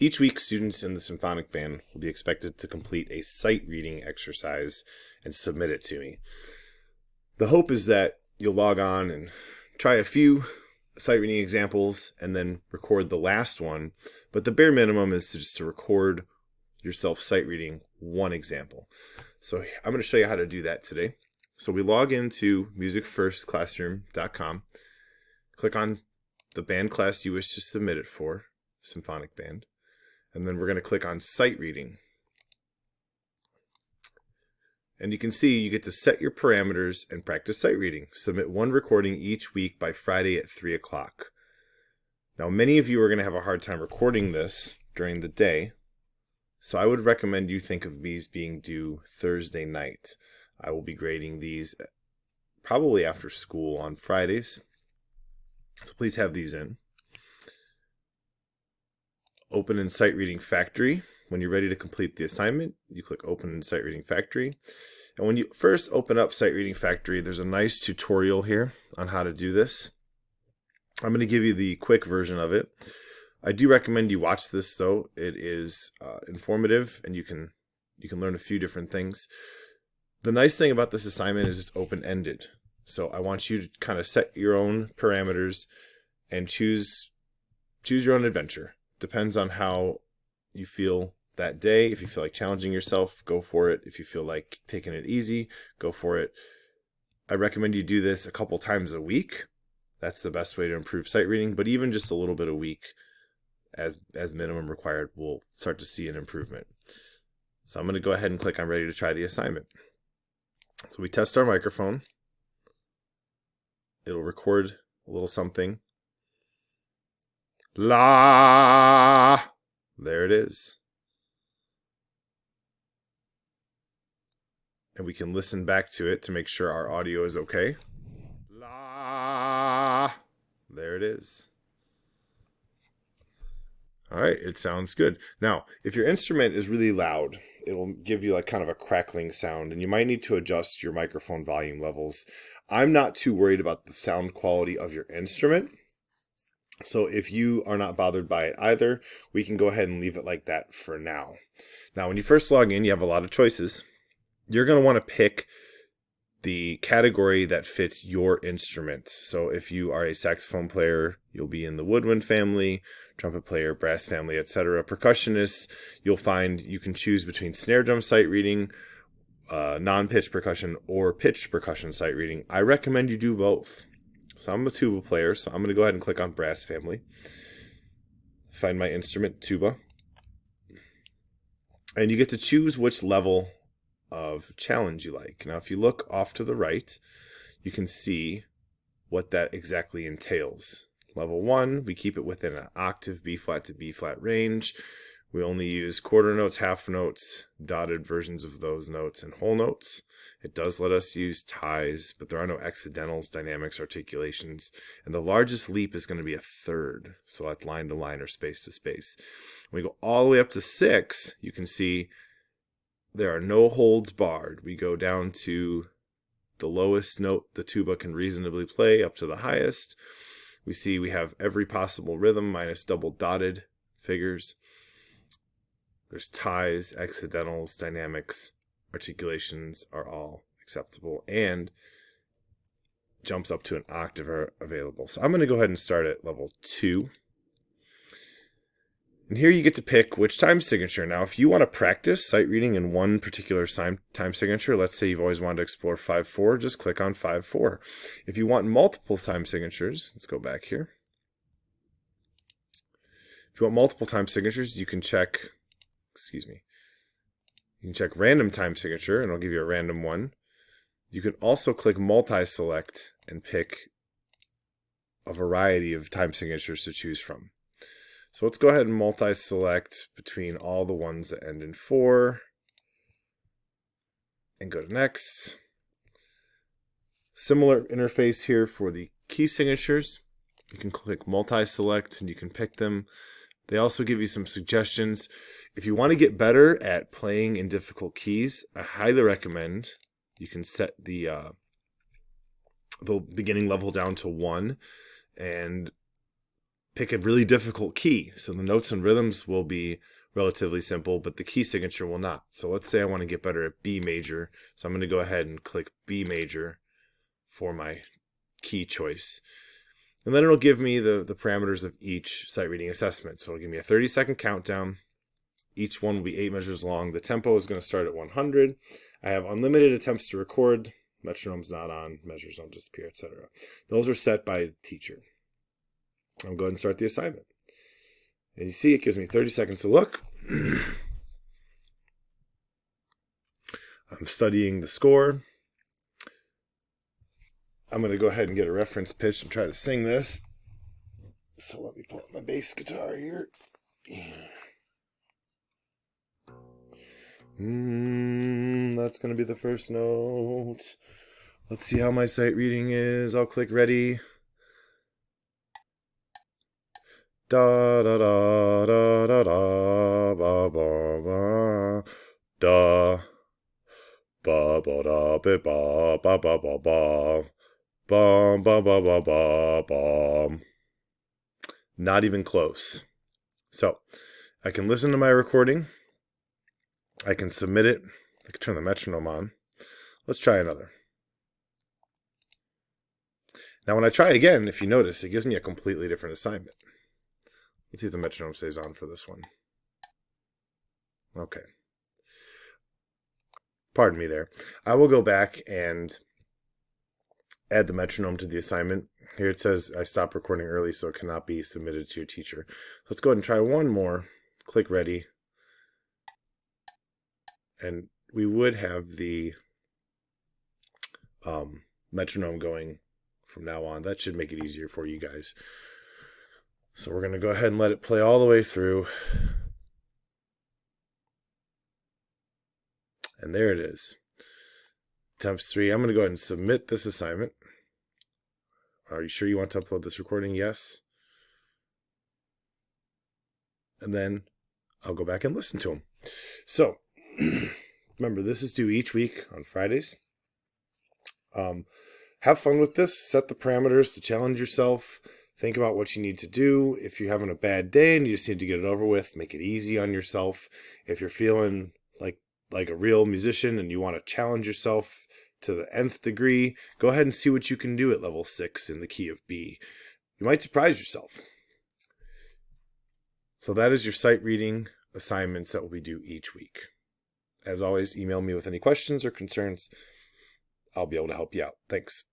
Each week, students in the Symphonic Band will be expected to complete a sight reading exercise and submit it to me. The hope is that you'll log on and try a few sight reading examples and then record the last one, but the bare minimum is just to record yourself sight reading one example. So I'm going to show you how to do that today. So we log into MusicFirstClassroom.com, click on the band class you wish to submit it for, Symphonic Band, and then we're going to click on sight reading. And you can see you get to set your parameters and practice sight reading. Submit one recording each week by Friday at 3 o'clock. Now, many of you are going to have a hard time recording this during the day, so I would recommend you think of these being due Thursday night. I will be grading these probably after school on Fridays, so please have these in. Open in Sight Reading Factory. When you're ready to complete the assignment, you click Open in Sight Reading Factory. And when you first open up Sight Reading Factory, there's a nice tutorial here on how to do this. I'm going to give you the quick version of it. I do recommend you watch this, though. It is informative, and you can learn a few different things. The nice thing about this assignment is it's open-ended. So I want you to kind of set your own parameters and choose your own adventure. Depends on how you feel that day. If you feel like challenging yourself, go for it. If you feel like taking it easy, go for it. I recommend you do this a couple times a week. That's the best way to improve sight reading, but even just a little bit a week as minimum required, we'll start to see an improvement. So I'm going to go ahead and click on ready to try the assignment. So we test our microphone. It'll record a little something. La! There it is. And we can listen back to it to make sure our audio is okay. La! There it is. All right, it sounds good. Now, if your instrument is really loud, it'll give you like kind of a crackling sound, and you might need to adjust your microphone volume levels. I'm not too worried about the sound quality of your instrument. So if you are not bothered by it either, we can go ahead and leave it like that for now. Now, when you first log in, you have a lot of choices. You're going to want to pick the category that fits your instrument. So if you are a saxophone player, you'll be in the woodwind family, trumpet player, brass family, etc. Percussionists, you'll find you can choose between snare drum sight reading, non-pitch percussion, or pitched percussion sight reading. I recommend you do both. So I'm a tuba player, so I'm going to go ahead and click on brass family. Find my instrument, tuba. And you get to choose which level of challenge you like. Now, if you look off to the right, you can see what that exactly entails. Level 1, we keep it within an octave B flat to B flat range. We only use quarter notes, half notes, dotted versions of those notes, and whole notes. It does let us use ties, but there are no accidentals, dynamics, articulations. And the largest leap is going to be a third. So that's line to line or space to space. When we go all the way up to 6, you can see there are no holds barred. We go down to the lowest note the tuba can reasonably play up to the highest. We see we have every possible rhythm minus double dotted figures. There's ties, accidentals, dynamics, articulations are all acceptable, and jumps up to an octave are available. So I'm going to go ahead and start at level 2. And here you get to pick which time signature. Now, if you want to practice sight reading in one particular time signature, let's say you've always wanted to explore 5/4, just click on 5/4. If you want multiple time signatures, let's go back here. If you want multiple time signatures, you can check, you can check random time signature, and it'll give you a random one. You can also click multi-select and pick a variety of time signatures to choose from. So let's go ahead and multi-select between all the ones that end in 4 and go to next. Similar interface here for the key signatures. You can click multi-select and you can pick them. They also give you some suggestions. If you want to get better at playing in difficult keys, I highly recommend you can set the beginning level down to 1 and pick a really difficult key. So the notes and rhythms will be relatively simple, but the key signature will not. So let's say I want to get better at B major. So I'm going to go ahead and click B major for my key choice. And then it'll give me the parameters of each sight reading assessment. So it'll give me a 30-second countdown. Each one will be 8 measures long. The tempo is going to start at 100. I have unlimited attempts to record. Metronome's not on. Measures don't disappear, etc. Those are set by the teacher. I'll go ahead and start the assignment. And you see it gives me 30 seconds to look. I'm studying the score. I'm going to go ahead and get a reference pitch and try to sing this. So let me pull up my bass guitar here. That's going to be the first note. Let's see how my sight reading is. I'll click ready. Da da da da da da ba ba ba da ba ba da ba ba ba ba ba ba ba ba ba ba ba ba. Not even close. So I can listen to my recording. I can submit it. I can turn the metronome on. Let's try another. Now when I try again, if you notice, it gives me a completely different assignment. Let's see if the metronome stays on for this one. Okay. Pardon me there. I will go back and add the metronome to the assignment. Here it says I stopped recording early, so it cannot be submitted to your teacher. Let's go ahead and try one more. Click ready. And we would have the metronome going from now on. That should make it easier for you guys. So we're going to go ahead and let it play all the way through. And there it is. Attempts 3. I'm going to go ahead and submit this assignment. Are you sure you want to upload this recording? Yes. And then I'll go back and listen to them. So remember, this is due each week on Fridays. Have fun with this. Set the parameters to challenge yourself. Think about what you need to do. If you're having a bad day and you just need to get it over with, make it easy on yourself. If you're feeling like a real musician and you want to challenge yourself to the nth degree, go ahead and see what you can do at level 6 in the key of B. You might surprise yourself. So that is your sight reading assignments that will be due each week. As always, email me with any questions or concerns. I'll be able to help you out. Thanks.